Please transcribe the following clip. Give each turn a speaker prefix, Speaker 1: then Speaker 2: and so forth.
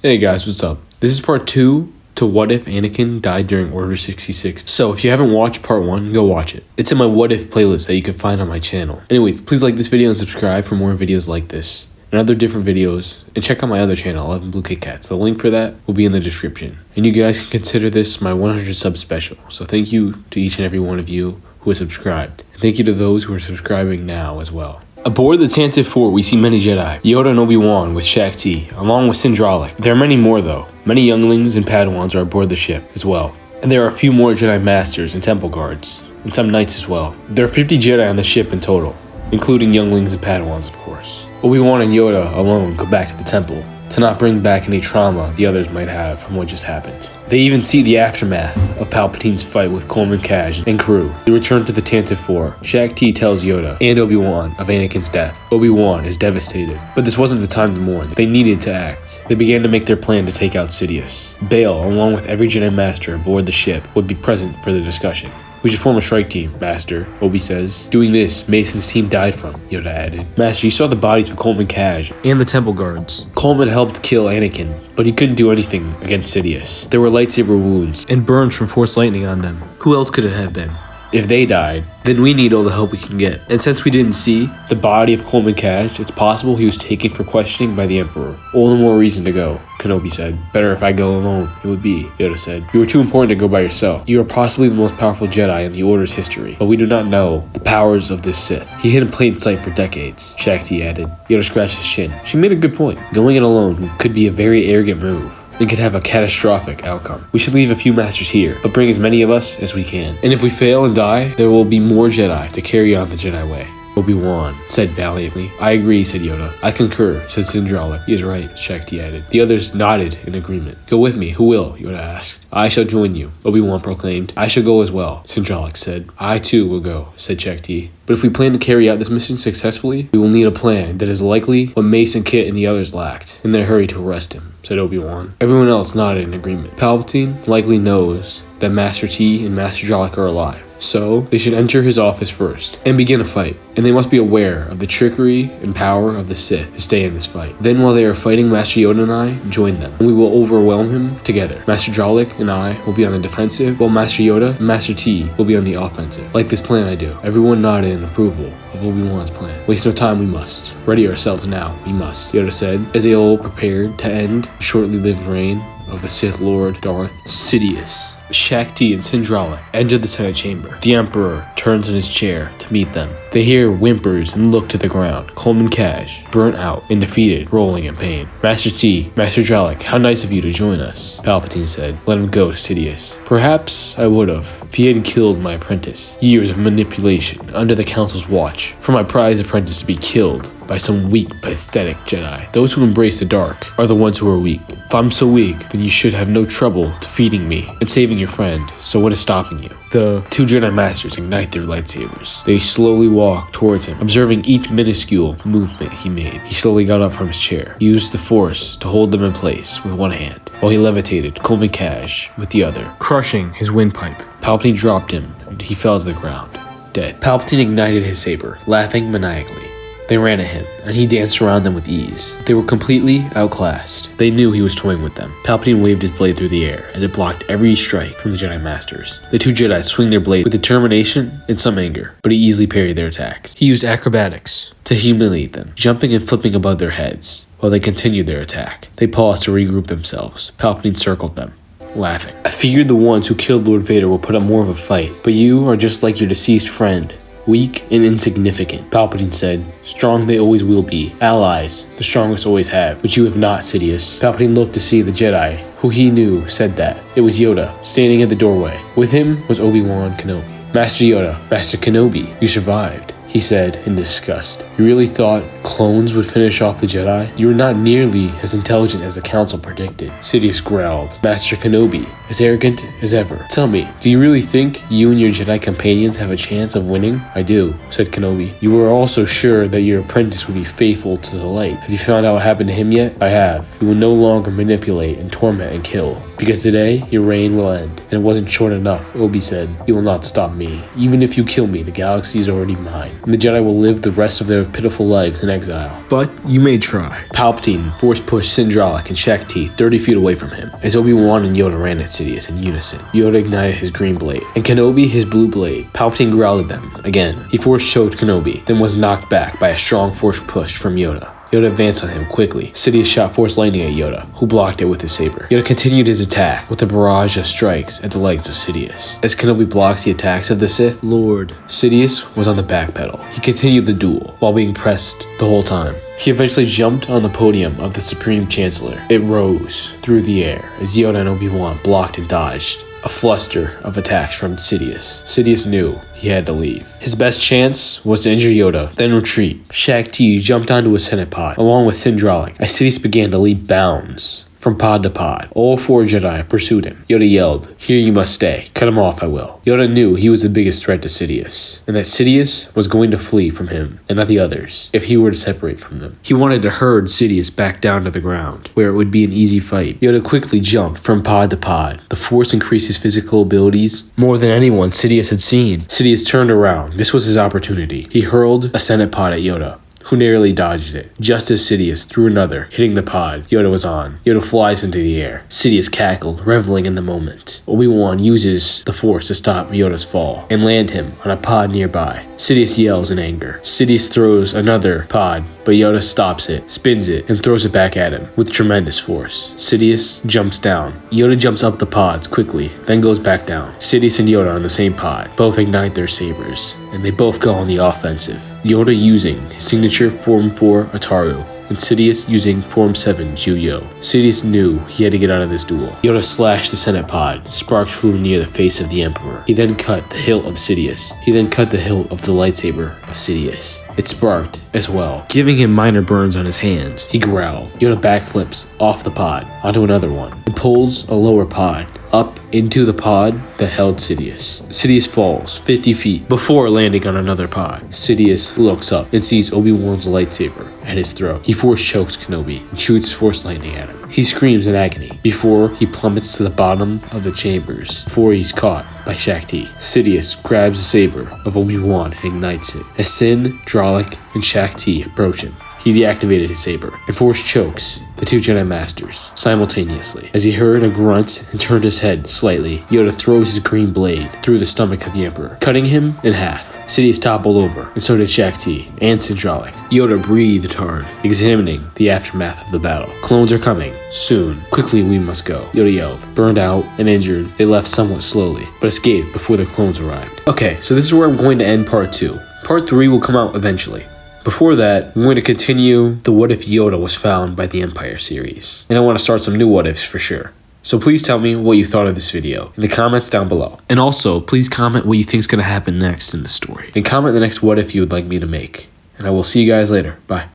Speaker 1: Hey guys, what's up? This is part 2 to What If Anakin Died During Order 66. So if you haven't watched part 1, go watch it. It's in my What If playlist that you can find on my channel. Anyways, please like this video and subscribe for more videos like this and other different videos. And check out my other channel, 11 Blue Kit Cats. The link for that will be in the description. And you guys can consider this my 100 sub special. So thank you to each and every one of you who has subscribed. And thank you to those who are subscribing now as well. Aboard the Tantive 4, we see many Jedi, Yoda and Obi-Wan with Shaak Ti, along with Sindralic. There are many more though. Many younglings and Padawans are aboard the ship as well. And there are a few more Jedi Masters and Temple Guards, and some Knights as well. There are 50 Jedi on the ship in total, including younglings and Padawans of course. Obi-Wan and Yoda alone go back to the temple, to not bring back any trauma the others might have from what just happened. They even see the aftermath of Palpatine's fight with Coleman Kaj and crew. They return to the Tantive 4. Shaak Ti tells Yoda and Obi-Wan of Anakin's death. Obi-Wan is devastated, but this wasn't the time to mourn. They needed to act. They began to make their plan to take out Sidious. Bail, along with every Jedi Master aboard the ship, would be present for the discussion. We should form a strike team, Master, Obi says. Doing this, Mason's team died from, Yoda added. Master, you saw the bodies of Coleman Kaj and the Temple Guards. Coleman helped kill Anakin, but he couldn't do anything against Sidious. There were lightsaber wounds and burns from Force lightning on them. Who else could it have been? If they died, then we need all the help we can get. And since we didn't see the body of Coleman Kaj, it's possible he was taken for questioning by the Emperor. All the more reason to go, Kenobi said. Better if I go alone, it would be, Yoda said. You are too important to go by yourself. You are possibly the most powerful Jedi in the Order's history, but we do not know the powers of this Sith. He hid in plain sight for decades, Shaak Ti added. Yoda scratched his chin. She made a good point. Going it alone could be a very arrogant move. It could have a catastrophic outcome. We should leave a few masters here, but bring as many of us as we can. And if we fail and die, there will be more Jedi to carry on the Jedi way. Obi-Wan said valiantly. I agree, said Yoda. I concur, said Sindralic. He is right, Shaak Ti added. The others nodded in agreement. Go with me, who will? Yoda asked. I shall join you, Obi-Wan proclaimed. I shall go as well, Sindralic said. I too will go, said Shaak Ti. But if we plan to carry out this mission successfully, we will need a plan that is likely what Mace, Kit, and the others lacked in their hurry to arrest him, said Obi-Wan. Everyone else nodded in agreement. Palpatine likely knows that Master T and Master Jollik are alive. So, they should enter his office first and begin a fight. And they must be aware of the trickery and power of the Sith to stay in this fight. Then while they are fighting, Master Yoda and I join them. And we will overwhelm him together. Master Jollik and I will be on the defensive, while Master Yoda and Master T will be on the offensive. Like this plan I do. Everyone nodded in approval of Obi-Wan's plan. Waste no time, we must. Ready ourselves now, we must, Yoda said, as they all prepared to end the shortly-lived reign of the Sith Lord Darth Sidious. Shaak Ti and Sindralic enter the Senate chamber. The Emperor turns in his chair to meet them. They hear whimpers and look to the ground. Coleman Kaj, burnt out and defeated, rolling in pain. Master T, Master Jollik, how nice of you to join us, Palpatine said. Let him go, Sidious. Perhaps I would have, if he hadn't killed my apprentice. Years of manipulation under the Council's watch, for my prized apprentice to be killed by some weak, pathetic Jedi. Those who embrace the dark are the ones who are weak. If I'm so weak, then you should have no trouble defeating me and saving your friend. So what is stopping you? The two Jedi Masters ignite their lightsabers. They slowly walk towards him, observing each minuscule movement he made. He slowly got up from his chair, used the Force to hold them in place with one hand, while he levitated Coleman Kaj with the other, crushing his windpipe. Palpatine dropped him, and he fell to the ground, dead. Palpatine ignited his saber, laughing maniacally. They ran at him, and he danced around them with ease. They were completely outclassed. They knew he was toying with them. Palpatine waved his blade through the air as it blocked every strike from the Jedi Masters. The two Jedi swing their blades with determination and some anger, but he easily parried their attacks. He used acrobatics to humiliate them, jumping and flipping above their heads while they continued their attack. They paused to regroup themselves. Palpatine circled them, laughing. I figured the ones who killed Lord Vader will put up more of a fight, but you are just like your deceased friend. Weak and insignificant, Palpatine said. Strong they always will be. Allies, the strongest always have, but you have not, Sidious. Palpatine looked to see the Jedi, who he knew said that. It was Yoda, standing at the doorway. With him was Obi-Wan Kenobi. Master Yoda, Master Kenobi, you survived, he said in disgust. You really thought clones would finish off the Jedi? You were not nearly as intelligent as the Council predicted, Sidious growled. Master Kenobi, as arrogant as ever. Tell me, do you really think you and your Jedi companions have a chance of winning? I do, said Kenobi. You were also sure that your apprentice would be faithful to the light. Have you found out what happened to him yet? I have. You will no longer manipulate and torment and kill. Because today, your reign will end. And it wasn't short enough, Obi said. You will not stop me. Even if you kill me, the galaxy is already mine. and the Jedi will live the rest of their pitiful lives in exile. But you may try. Palpatine force-pushed Sindralic and Shaak Ti 30 feet away from him, as Obi-Wan and Yoda ran at Sidious in unison. Yoda ignited his green blade, and Kenobi his blue blade. Palpatine growled at them again. He force-choked Kenobi, then was knocked back by a strong force push from Yoda. Yoda advanced on him quickly. Sidious shot Force Lightning at Yoda, who blocked it with his saber. Yoda continued his attack with a barrage of strikes at the legs of Sidious. As Kenobi blocks the attacks of the Sith Lord, Sidious was on the back pedal. He continued the duel while being pressed the whole time. He eventually jumped on the podium of the Supreme Chancellor. It rose through the air as Yoda and Obi-Wan blocked and dodged a fluster of attacks from Sidious. Sidious knew he had to leave. His best chance was to injure Yoda, then retreat. Shaak Ti jumped onto a Senate pod, along with Sindralic, as Sidious began to leap bounds from pod to pod. All 4 Jedi pursued him. Yoda yelled, "Here you must stay. Cut him off, I will." Yoda knew he was the biggest threat to Sidious, and that Sidious was going to flee from him, and not the others, if he were to separate from them. He wanted to herd Sidious back down to the ground, where it would be an easy fight. Yoda quickly jumped from pod to pod. The Force increased his physical abilities more than anyone Sidious had seen. Sidious turned around. This was his opportunity. He hurled a Senate pod at Yoda, who narrowly dodged it. Just as Sidious threw another, hitting the pod Yoda was on. Yoda flies into the air. Sidious cackled, reveling in the moment. Obi-Wan uses the Force to stop Yoda's fall and land him on a pod nearby. Sidious yells in anger. Sidious throws another pod, but Yoda stops it, spins it, and throws it back at him with tremendous force. Sidious jumps down. Yoda jumps up the pods quickly, then goes back down. Sidious and Yoda are on the same pod. Both ignite their sabers, and they both go on the offensive. Yoda using his signature Form 4 Ataru, and Sidious using Form 7 Juyo. Sidious knew he had to get out of this duel. Yoda slashed the Senate pod. Sparks flew near the face of the Emperor. He then cut the hilt of Sidious. He then cut the hilt of the lightsaber of Sidious. It sparked as well, giving him minor burns on his hands. He growled. Yoda backflips off the pod onto another one and pulls a lower pod up into the pod that held Sidious. Sidious falls 50 feet before landing on another pod. Sidious looks up and sees Obi-Wan's lightsaber at his throat. He force chokes Kenobi and shoots Force Lightning at him. He screams in agony before he plummets to the bottom of the chambers before he's caught by Shaak Ti. Sidious grabs the saber of Obi-Wan and ignites it. As Sin, Dralik, and Shaak Ti approach him, he deactivated his saber and force chokes the 2 Jedi Masters simultaneously. As he heard a grunt and turned his head slightly, Yoda throws his green blade through the stomach of the Emperor, cutting him in half. Sidious toppled over, and so did Shaak Ti and Sindralic. Yoda breathed hard, examining the aftermath of the battle. "Clones are coming. Soon. Quickly we must go," Yoda yelled. Burned out and injured, they left somewhat slowly, but escaped before the clones arrived. Okay, so this is where I'm going to end part 2. Part 3 will come out eventually. Before that, I'm going to continue the What If Yoda Was Found by the Empire series. And I want to start some new what ifs for sure. So please tell me what you thought of this video in the comments down below. And also, please comment what you think is going to happen next in the story. And comment the next what if you would like me to make. And I will see you guys later. Bye.